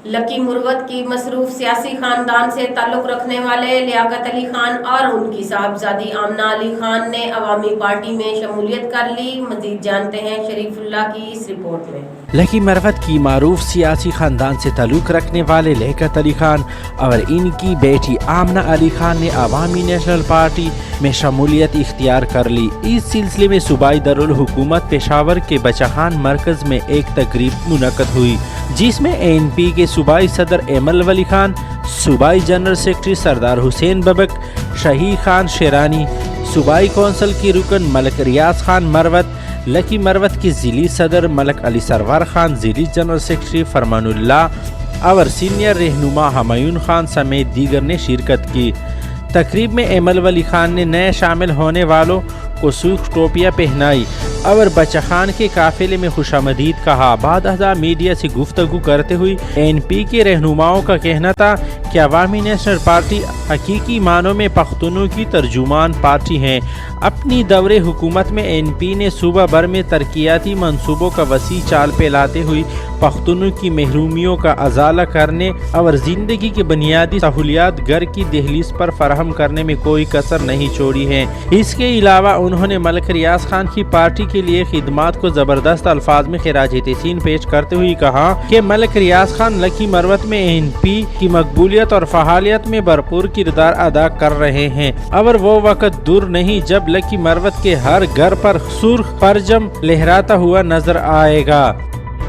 لکی مروت کی مصروف سیاسی خاندان سے تعلق رکھنے والے لیاقت علی خان اور ان کی صاحبزادی آمنہ علی خان نے عوامی پارٹی میں شمولیت کر لی۔ مزید جانتے ہیں شریف اللہ کی اس رپورٹ میں۔ لکی مروت کی معروف سیاسی خاندان سے تعلق رکھنے والے لیاقت علی خان اور ان کی بیٹی آمنہ علی خان نے عوامی نیشنل پارٹی میں شمولیت اختیار کر لی۔ اس سلسلے میں صوبائی دارالحکومت پشاور کے بچہ خان مرکز میں ایک تقریب منعقد ہوئی، جس میں ANP کے صوبائی صدر ایمل ولی خان، صوبائی جنرل سیکرٹری سردار حسین ببک، شہی خان شیرانی، صوبائی کونسل کی رکن ملک ریاض خان مروت، لکی مروت کے ضلعی صدر ملک علی سرور خان، ضلعی جنرل سیکرٹری فرمان اللہ اور سینئر رہنما ہمایون خان سمیت دیگر نے شرکت کی۔ تقریب میں ایمل ولی خان نے نئے شامل ہونے والوں کو سرخ ٹوپیاں پہنائی اور بچہ خان کے قافلے میں خوش آمدید کہا۔ بعد ازاں میڈیا سے گفتگو کرتے ہوئے ANP کے رہنماؤں کا کہنا تھا کہ عوامی نیشنل پارٹی حقیقی معنوں میں پختونوں کی ترجمان پارٹی ہے۔ اپنی دور حکومت میں ANP نے صوبہ بھر میں ترقیاتی منصوبوں کا وسیع چال پھیلاتے ہوئے پختونوں کی محرومیوں کا ازالہ کرنے اور زندگی کی بنیادی سہولیات گھر کی دہلیز پر فراہم کرنے میں کوئی کسر نہیں چھوڑی ہے۔ اس کے علاوہ انہوں نے ملک ریاض خان کی پارٹی کے لیے خدمات کو زبردست الفاظ میں خراج تحسین پیش کرتے ہوئے کہا کہ ملک ریاض خان لکی مروت میں ANP کی مقبولیت اور فعالیت میں بھرپور کردار ادا کر رہے ہیں اور وہ وقت دور نہیں جب لکی مروت کے ہر گھر پر سرخ پرچم لہراتا ہوا نظر آئے گا۔